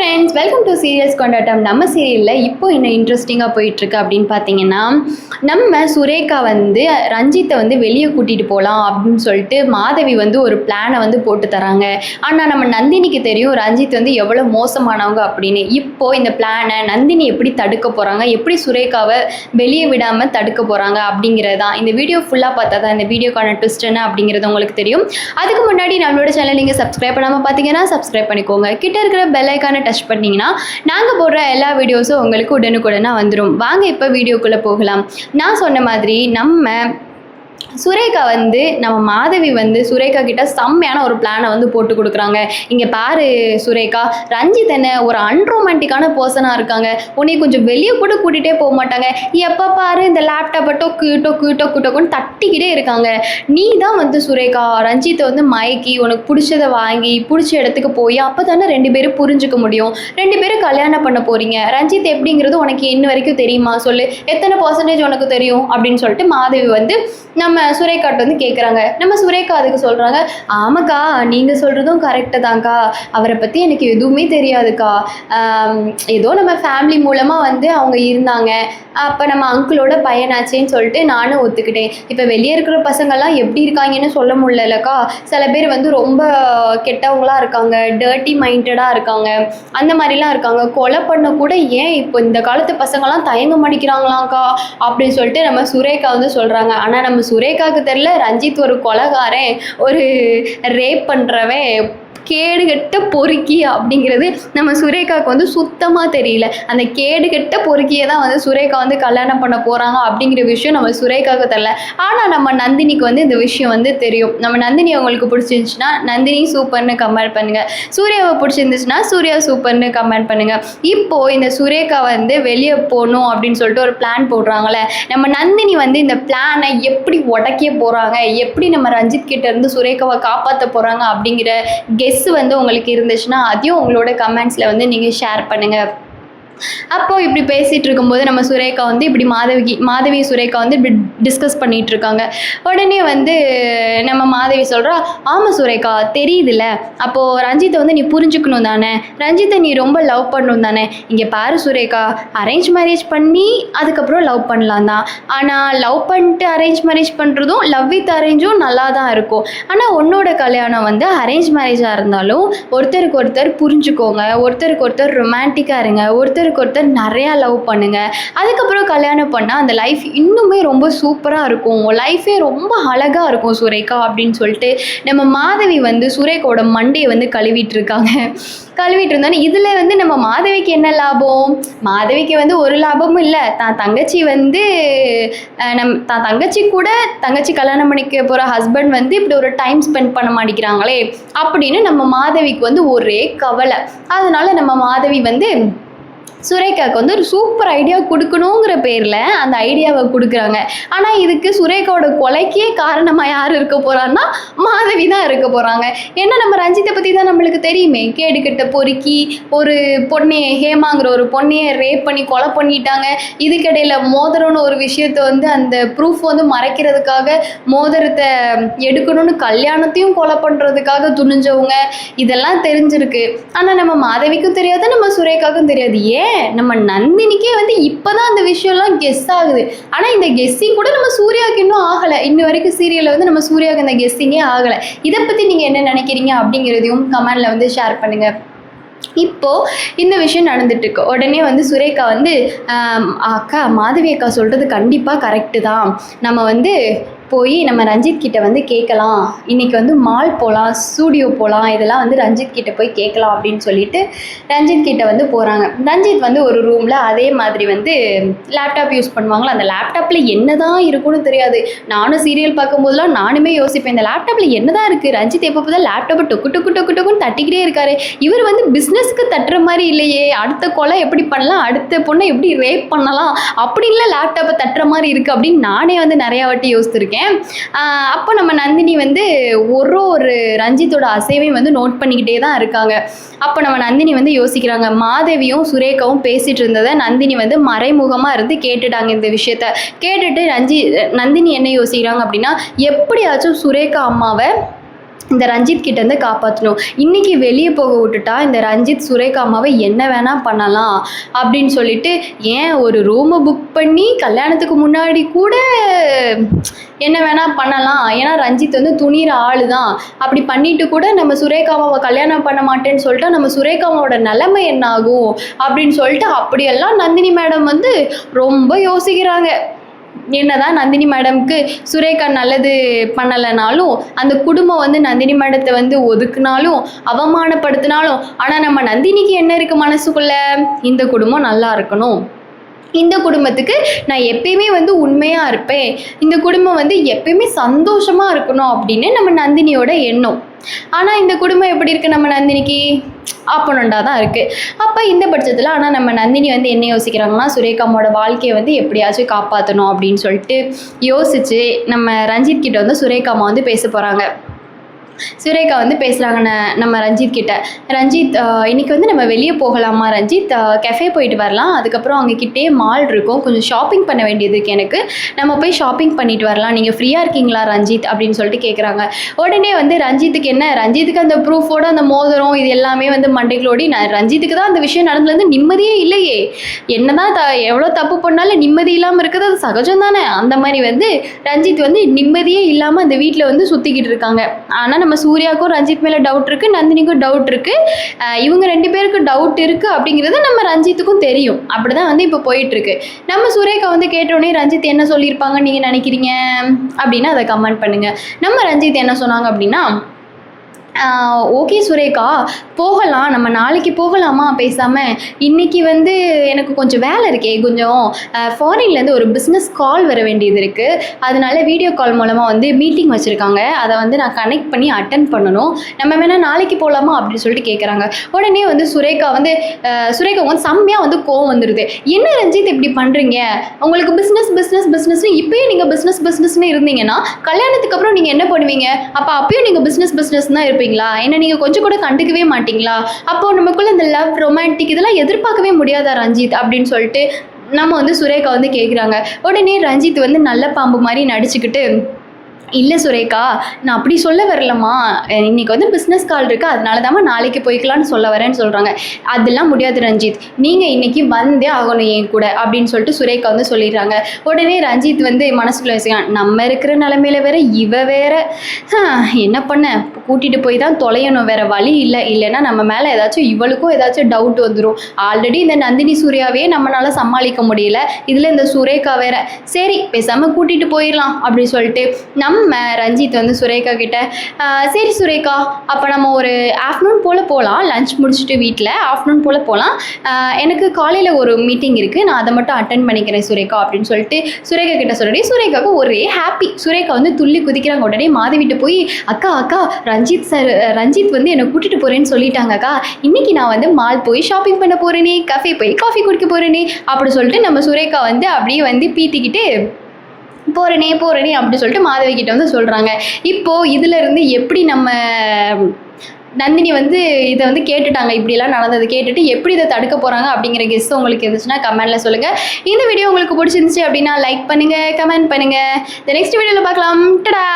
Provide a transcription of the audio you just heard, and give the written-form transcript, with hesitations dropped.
Friends, welcome to serials கொண்டாட்டம். நம்ம சீரியலில் இப்போ என்ன இன்ட்ரெஸ்டிங்காக போயிட்டுருக்கு அப்படின்னு பார்த்தீங்கன்னா, நம்ம சுரேகா வந்து ரஞ்சித்தை வந்து வெளியே கூட்டிகிட்டு போகலாம் அப்படின்னு சொல்லிட்டு மாதவி வந்து ஒரு பிளானை வந்து போட்டு தராங்க. ஆனால் நம்ம நந்தினிக்கு தெரியும் ரஞ்சித் வந்து எவ்வளோ மோசமானவங்க அப்படின்னு. இப்போது இந்த பிளானை நந்தினி எப்படி தடுக்க போகிறாங்க, எப்படி சுரேகாவை வெளியே விடாமல் தடுக்க போகிறாங்க அப்படிங்கிறது தான். இந்த வீடியோ ஃபுல்லாக பார்த்தா தான் இந்த வீடியோக்கான ட்விஸ்ட் என்ன அப்படிங்கிறது உங்களுக்கு தெரியும். அதுக்கு முன்னாடி நம்மளோட சேனல் நீங்கள் சப்ஸ்கிரைப் பண்ணாமல் பார்த்தீங்கன்னா சப்ஸ்கிரைப் பண்ணிக்கோங்க. கிட்ட இருக்கிற பெல் ஐக்கானை டச் பண்ணிங்கன்னா நாங்கள் போடுற எல்லா வீடியோஸும் உங்களுக்கு உடனுக்குடனாக வந்துடும். வாங்க இப்போ வீடியோக்குள்ளே போகலாம். நான் சொன்ன மாதிரி நம்ம சுரேகா வந்து நம்ம மாதவி வந்து சுரேகா கிட்ட செம்மையான ஒரு பிளானை வந்து போட்டு கொடுக்குறாங்க. இங்கே பாரு சுரேகா, ரஞ்சித் என்ன ஒரு அன்ரொமான்டிக்கான பர்சனாக இருக்காங்க, உன்னை கொஞ்சம் வெளியே கூட கூட்டிகிட்டே போக மாட்டாங்க, எப்போ பாரு இந்த லேப்டாப்பை டொக்கு டொக்கு டொக்கு டொக்குன்னு தட்டிக்கிட்டே இருக்காங்க. நீ தான் வந்து சுரேகா ரஞ்சித்தை வந்து மயக்கி உனக்கு பிடிச்சதை வாங்கி பிடிச்ச இடத்துக்கு போய் அப்போ தானே ரெண்டு பேரும் புரிஞ்சுக்க முடியும். ரெண்டு பேரும் கல்யாணம் பண்ண போகிறீங்க. ரஞ்சித் எப்படிங்கிறது உனக்கு இன்ன வரைக்கும் தெரியுமா சொல்லு, எத்தனை பர்சன்டேஜ் உனக்கு தெரியும் அப்படின்னு சொல்லிட்டு மாதவி வந்து நம்ம சுரேகாட்ட வந்து கேட்குறாங்க. நம்ம சுரேகா அதுக்கு சொல்கிறாங்க, ஆமாக்கா நீங்கள் சொல்கிறதும் கரெக்டு தான்க்கா, அவரை பற்றி எனக்கு எதுவுமே தெரியாதுக்கா, ஏதோ நம்ம ஃபேமிலி மூலமாக வந்து அவங்க இருந்தாங்க, அப்போ நம்ம அங்கிளோட பையனாச்சேன்னு சொல்லிட்டு நானும் ஒத்துக்கிட்டேன். இப்போ வெளியே இருக்கிற பசங்கள்லாம் எப்படி இருக்காங்கன்னு சொல்ல முடியலக்கா, சில பேர் வந்து ரொம்ப கெட்டவங்களாக இருக்காங்க, டர்ட்டி மைண்டடாக இருக்காங்க, அந்த மாதிரிலாம் இருக்காங்க, கொலை பண்ண கூட ஏன் இப்போ இந்த காலத்து பசங்கள்லாம் தயங்க மாட்டேங்கிறாங்களாக்கா அப்படின்னு சொல்லிட்டு நம்ம சுரேகா வந்து சொல்கிறாங்க. ஆனால் நம்ம சுரேகாவுக்கு தெரியல ரஞ்சித் ஒரு கொலைகாரன், ஒரு ரேப் பண்ணுறவன், கேடுகெட்ட பொறுக்கி அப்படிங்கிறது நம்ம சுரேகாவுக்கு வந்து சுத்தமாக தெரியல. அந்த கேடுகெட்ட பொறுக்கியை தான் வந்து சுரேகா வந்து கல்யாணம் பண்ண போகிறாங்க அப்படிங்கிற விஷயம் நம்ம சுரேகாவுக்கு தெரியல. ஆனால் நம்ம நந்தினிக்கு வந்து இந்த விஷயம் வந்து தெரியும். நம்ம நந்தினி அவங்களுக்கு பிடிச்சிருந்துச்சுன்னா நந்தினி சூப்பர்னு கமெண்ட் பண்ணுங்கள், சூர்யாவை பிடிச்சிருந்துச்சுன்னா சூர்யா சூப்பர்னு கமெண்ட் பண்ணுங்கள். இப்போது இந்த சுரேகா வந்து வெளியே போகணும் அப்படின்னு சொல்லிட்டு ஒரு பிளான் போடுறாங்களே, நம்ம நந்தினி வந்து இந்த பிளானை எப்படி உடைக்க போகிறாங்க, எப்படி நம்ம ரஞ்சித் கிட்ட இருந்து சுரேகாவை காப்பாற்ற போகிறாங்க அப்படிங்கிற கெஸ் வந்து உங்களுக்கு இருந்துச்சுன்னா அதையும் உங்களோட கமெண்ட்ஸில் வந்து நீங்கள் ஷேர் பண்ணுங்கள். அப்போது இப்படி பேசிகிட்டு இருக்கும்போது நம்ம சுரேகா வந்து இப்படி மாதவி சுரேகா வந்து இப்படி டிஸ்கஸ் பண்ணிகிட்டு இருக்காங்க. உடனே வந்து நம்ம மாதவி சொல்கிறா, ஆமாம் சுரேகா தெரியுதுல்ல, அப்போது ரஞ்சித்தை வந்து நீ புரிஞ்சுக்கணும் தானே, ரஞ்சித்தை நீ ரொம்ப லவ் பண்ணணும் தானே. இங்கே பாரு சுரேகா, அரேஞ்ச் மேரேஜ் பண்ணி அதுக்கப்புறம் லவ் பண்ணலாம் தான், ஆனால் லவ் பண்ணிட்டு அரேஞ்ச் மேரேஜ் பண்ணுறதும் லவ் வித் அரேஞ்சும் நல்லா தான் இருக்கும். ஆனால் உன்னோட கல்யாணம் வந்து அரேஞ்ச் மேரேஜாக இருந்தாலும் ஒருத்தருக்கு ஒருத்தர் புரிஞ்சுக்கோங்க, ஒருத்தருக்கு ஒருத்தர் ரொமான்டிக்காக இருங்க, ஒருத்தருக்கு ஒருத்தர் நிறையா லவ் பண்ணுங்க, அதுக்கப்புறம் கல்யாணம் பண்ணால் அந்த லைஃப் இன்னுமே ரொம்ப சூப்பராக இருக்கும், லைஃபே ரொம்ப அழகாக இருக்கும் சுரேகா அப்படின்னு சொல்லிட்டு நம்ம மாதவி வந்து சுரேகாவோட மண்டையை வந்து கழுவிட்டு இருந்தானே. இதில் வந்து நம்ம மாதவிக்கு என்ன லாபம், மாதவிக்கு வந்து ஒரு லாபமும் இல்லை. தான் தங்கச்சி வந்து தான் தங்கச்சி கல்யாணம் பண்ணிக்க போகிற ஹஸ்பண்ட் வந்து இப்படி ஒரு டைம் ஸ்பெண்ட் பண்ண மாட்டேங்கிறாங்களே அப்படின்னு நம்ம மாதவிக்கு வந்து ஒரே கவலை. அதனால நம்ம மாதவி வந்து சுரேகாவுக்கு வந்து ஒரு சூப்பர் ஐடியா கொடுக்கணுங்கிற பேரில் அந்த ஐடியாவை கொடுக்குறாங்க. ஆனால் இதுக்கு சுரேகாவோட கொலைக்கே காரணமாக யார் இருக்க போகிறான்னா மாதவி தான் இருக்க போகிறாங்க. ஏன்னா நம்ம ரஞ்சித்தை பற்றி தான் நம்மளுக்கு தெரியுமே, கேடுகட்ட பொறுக்கி ஒரு பொண்ணையை, ஹேமாங்கிற ஒரு பொண்ணையை ரேப் பண்ணி கொலை பண்ணிட்டாங்க. இதுக்கிடையில் மோதிரம்னு ஒரு விஷயத்தை வந்து அந்த ப்ரூஃப் வந்து மறைக்கிறதுக்காக மோதிரத்தை எடுக்கணும்னு கல்யாணத்தையும் கொலை பண்ணுறதுக்காக துணிஞ்சவங்க, இதெல்லாம் தெரிஞ்சிருக்கு. ஆனால் நம்ம மாதவிக்கும் தெரியாது, நம்ம சுரேகாவுக்கும் தெரியாது. ஏன் நம்ம நந்தினிக்கே வந்து இப்போதான் அந்த விஷயம்லாம் கெஸ் ஆகுது. ஆனால் இந்த கெஸ்ஸிங் கூட நம்ம சூர்யாவுக்கு இன்னும் ஆகலை. இன்ன வரைக்கும் சீரியலில் வந்து நம்ம சூர்யாவுக்கு இந்த கெஸ்ஸிங்கே ஆகலை. இதை பற்றி நீங்கள் என்ன நினைக்கிறீங்க அப்படிங்கிறதையும் கமெண்டில் வந்து ஷேர் பண்ணுங்கள். இப்போது இந்த விஷயம் நடந்துட்டுருக்கு. உடனே வந்து சுரேகா வந்து அக்கா, மாதவி அக்கா சொல்கிறது கண்டிப்பாக கரெக்டு தான், நம்ம வந்து போய் நம்ம ரஞ்சித் கிட்ட வந்து கேட்கலாம், இன்றைக்கி வந்து மால் போகலாம், ஸ்டூடியோ போகலாம், இதெல்லாம் வந்து ரஞ்சித் கிட்ட போய் கேட்கலாம் அப்படின்னு சொல்லிட்டு ரஞ்சித் கிட்ட வந்து போகிறாங்க. ரஞ்சித் வந்து ஒரு ரூமில் அதே மாதிரி வந்து லேப்டாப் யூஸ் பண்ணுவாங்களா, அந்த லேப்டாப்பில் என்ன தான் இருக்குன்னு தெரியாது. நானும் சீரியல் பார்க்கும்போதெல்லாம் நானுமே யோசிப்பேன், இந்த லேப்டாப்பில் என்ன தான் இருக்குது, ரஞ்சித் எப்போ தான் லேப்டாப்பை டொக்கு டொக்கு டொக்கு டொக்குன்னு தட்டிக்கிட்டே இருக்காரு, இவர் வந்து பிஸ்னஸ்க்கு தட்டுற மாதிரி இல்லையே, அடுத்த கொலை எப்படி பண்ணலாம், அடுத்த பொண்ணை எப்படி ரேப் பண்ணலாம் அப்படின்லாம் லேப்டாப்பை தட்டுற மாதிரி இருக்குது அப்படின்னு நானே வந்து நிறையா வாட்டி யோசிச்சிருக்கேன். அப்போ நம்ம நந்தினி வந்து ஒரு ரஞ்சித்தோட அசைவையும் வந்து நோட் பண்ணிக்கிட்டே தான் இருக்காங்க. அப்போ நம்ம நந்தினி வந்து யோசிக்கிறாங்க, மாதவியும் சுரேகாவும் பேசிகிட்டு இருந்ததை நந்தினி வந்து மறைமுகமாக இருந்து கேட்டுட்டாங்க. இந்த விஷயத்த கேட்டுட்டு நந்தினி என்ன யோசிக்கிறாங்க அப்படின்னா, எப்படியாச்சும் சுரேகா அம்மாவை இந்த ரஞ்சித் கிட்டேருந்து காப்பாற்றணும். இன்றைக்கி வெளியே போக விட்டுட்டா இந்த ரஞ்சித் சுரேகா அம்மாவை என்ன வேணால் பண்ணலாம் அப்படின்னு சொல்லிட்டு, ஏன் ஒரு ரூமை புக் பண்ணி கல்யாணத்துக்கு முன்னாடி கூட என்ன வேணால் பண்ணலாம். ஏன்னா ரஞ்சித் வந்து துணிகிற ஆள் தான். அப்படி பண்ணிட்டு கூட நம்ம சுரேகாவை கல்யாணம் பண்ண மாட்டேன்னு சொல்லிட்டு நம்ம சுரேகாவோட நிலைமை என்ன ஆகும் அப்படின்னு சொல்லிட்டு அப்படியெல்லாம் நந்தினி மேடம் வந்து ரொம்ப யோசிக்கிறாங்க. என்னதான் நந்தினி மேடம்க்கு சுரேகா நல்லது பண்ணலைனாலும், அந்த குடும்பம் வந்து நந்தினி மேடத்தை வந்து ஒதுக்குனாலும், அவமானப்படுத்தினாலும், ஆனால் நம்ம நந்தினிக்கு என்ன இருக்குது மனசுக்குள்ள, இந்த குடும்பம் நல்லா இருக்கணும், இந்த குடும்பத்துக்கு நான் எப்பயுமே வந்து உண்மையாக இருப்பேன், இந்த குடும்பம் வந்து எப்பயுமே சந்தோஷமாக இருக்கணும் அப்படின்னு நம்ம நந்தினியோட எண்ணம். ஆனால் இந்த குடும்பம் எப்படி இருக்குது நம்ம நந்தினிக்கு ஆப்போனண்டாக தான் இருக்குது. அப்போ இந்த பட்சத்தில் ஆனால் நம்ம நந்தினி வந்து என்ன யோசிக்கிறாங்கன்னா, சுரேகாமோட வாழ்க்கையை வந்து எப்படியாச்சும் காப்பாற்றணும் அப்படின்னு சொல்லிட்டு யோசித்து நம்ம ரஞ்சித் கிட்ட வந்து சுரேகாமா வந்து பேச போகிறாங்க. சுரேகா வந்து பேசுகிறாங்க நம்ம ரஞ்சித் கிட்ட. ரஞ்சித், இன்றைக்கி வந்து நம்ம வெளியே போகலாமா ரஞ்சித், கெஃபே போயிட்டு வரலாம், அதுக்கப்புறம் அங்கே கிட்டே மால் இருக்கும், கொஞ்சம் ஷாப்பிங் பண்ண வேண்டியது இருக்குது எனக்கு, நம்ம போய் ஷாப்பிங் பண்ணிட்டு வரலாம், நீங்கள் ஃப்ரீயாக இருக்கீங்களா ரஞ்சித் அப்படின்னு சொல்லிட்டு கேட்குறாங்க. உடனே வந்து ரஞ்சித்துக்கு என்ன, ரஞ்சித்துக்கு அந்த ப்ரூஃபோட அந்த மோதிரம் இது எல்லாமே வந்து மண்டைகளோடி, ரஞ்சித்துக்கு தான் அந்த விஷயம் நடந்துலேருந்து நிம்மதியே இல்லையே, என்ன தான் எவ்வளோ தப்பு பண்ணாலும் நிம்மதி இல்லாமல் இருக்கிறது அது சகஜம் தானே. அந்த மாதிரி வந்து ரஞ்சித் வந்து நிம்மதியே இல்லாமல் அந்த வீட்டில் வந்து சுற்றிக்கிட்டு இருக்காங்க. ஆனால் நம்ம சூர்யாவுக்கும் ரஞ்சித் மேலே டவுட் இருக்குது, நந்தினிக்கும் டவுட் இருக்குது, இவங்க 2 பேருக்கு டவுட் இருக்குது அப்படிங்கிறது நம்ம ரஞ்சித்துக்கும் தெரியும். அப்படி தான் வந்து இப்போ போயிட்டுருக்கு. நம்ம சுரேகா வந்து கேட்டோடனே ரஞ்சித் என்ன சொல்லியிருப்பாங்கன்னு நீங்கள் நினைக்கிறீங்க அப்படின்னு அதை கமெண்ட் பண்ணுங்கள். நம்ம ரஞ்சித் என்ன சொன்னாங்க அப்படின்னா, ஓகே சுரேகா, போகலாம், நம்ம நாளைக்கு போகலாமா பேசாமல், இன்றைக்கி வந்து எனக்கு கொஞ்சம் வேலை இருக்கே, கொஞ்சம் ஃபாரின்லேருந்து ஒரு பிஸ்னஸ் கால் வர வேண்டியது இருக்குது, அதனால வீடியோ கால் மூலமாக வந்து மீட்டிங் வச்சுருக்காங்க, அதை வந்து நான் கனெக்ட் பண்ணி அட்டன் பண்ணணும், நம்ம வேணால் நாளைக்கு போகலாமா அப்படின்னு சொல்லிட்டு கேட்குறாங்க. உடனே வந்து சுரேகா வந்து செம்மையாக வந்து கோவம் வந்துடுது. என்ன ரஞ்சித் இப்படி பண்ணுறீங்க, உங்களுக்கு பிஸ்னஸ்னு இப்போயே நீங்கள் பிஸ்னஸ்னு இருந்தீங்கன்னா கல்யாணத்துக்கு அப்புறம் நீங்கள் என்ன பண்ணுவீங்க, அப்போ அப்பயும் நீங்கள் பிஸ்னஸ் தான் இருப்பீங்களா, என்ன நீங்கள் கொஞ்சம் கூட கண்டுக்கவே மாட்டீங்களா, அப்போ நமக்குள்ள இந்த லவ் ரொமான்டிக் இதெல்லாம் எதிர்பார்க்கவே முடியாதா ரஞ்சித் அப்படின்னு சொல்லிட்டு நம்ம வந்து சுரேகா வந்து கேட்குறாங்க. உடனே ரஞ்சித் வந்து நல்ல பாம்பு மாதிரி நடிச்சுக்கிட்டு, இல்லை சுரேகா, நான் அப்படி சொல்ல வரலம்மா, இன்றைக்கி வந்து பிஸ்னஸ் கால் இருக்குது, அதனால தான் நாளைக்கு போய்க்கலான்னு சொல்ல வரேன்னு சொல்கிறாங்க. அதெல்லாம் முடியாது ரஞ்சித், நீங்கள் இன்றைக்கி வந்தே ஆகணும் என் கூட அப்படின்னு சொல்லிட்டு சுரேகா வந்து சொல்லிடுறாங்க. உடனே ரஞ்சித் வந்து மனசுக்குள்ள யோசிக்கிறான், நம்ம இருக்கிற நிலமையில வேற இவ வேற, என்ன பண்ண, கூட்டிகிட்டு போய் தான் தொலையணும், வேறு வழி இல்லை, இல்லைன்னா நம்ம மேலே ஏதாச்சும் இவளுக்கும் ஏதாச்சும் டவுட் வந்துடும். ஆல்ரெடி இந்த நந்தினி சூர்யாவே நம்மளால் சமாளிக்க முடியல, இதில் இந்த சுரேகா வேற, சரி பேசாமல் கூட்டிகிட்டு போயிடலாம் அப்படின்னு சொல்லிட்டு நம்ம ரஞ்சித் வந்து சுரேகா கிட்ட, சரி சுரேகா, அப்போ நம்ம ஒரு ஆஃப்டர்நூன் போல் போகலாம், லஞ்ச் முடிச்சுட்டு வீட்டில் ஆஃப்டர்நூன் போல் போகலாம், எனக்கு காலையில் ஒரு மீட்டிங் இருக்குது, நான் அதை மட்டும் அட்டன் பண்ணிக்கிறேன் சுரேகா அப்படின்னு சொல்லிட்டு சுரேகா கிட்ட சொல்கிறேன். சுரேகாவுக்கு ஒரே ஹாப்பி, சுரேகா வந்து துள்ளி குதிக்கிறாங்க. உடனே மாதவிட்டு போய், அக்கா ரஞ்சித் வந்து என்னை கூட்டிகிட்டு போகிறேன்னு சொல்லிட்டாங்க அக்கா, இன்றைக்கி நான் வந்து மால் போய் ஷாப்பிங் பண்ண போகிறேனே, கஃபே போய் காஃபி குடிக்க போகிறேனே அப்படி சொல்லிட்டு நம்ம சுரேகா வந்து அப்படியே வந்து பீத்திக்கிட்டு போகிறேனே அப்படி சொல்லிட்டு மாதவி கிட்ட வந்து சொல்கிறாங்க. இப்போது இதிலேருந்து எப்படி நம்ம நந்தினி வந்து இதை வந்து கேட்டுட்டாங்க, இப்படிலாம் நடந்தது கேட்டுட்டு எப்படி இதை தடுக்க போகிறாங்க அப்படிங்கிற கெஸ் உங்களுக்கு இருந்துச்சுன்னா கமெண்ட்டில் சொல்லுங்கள். இந்த வீடியோ உங்களுக்கு பிடிச்சிருந்துச்சு அப்படின்னா லைக் பண்ணுங்கள், கமெண்ட் பண்ணுங்கள். நெக்ஸ்ட் வீடியோவில் பார்க்கலாம். டடா.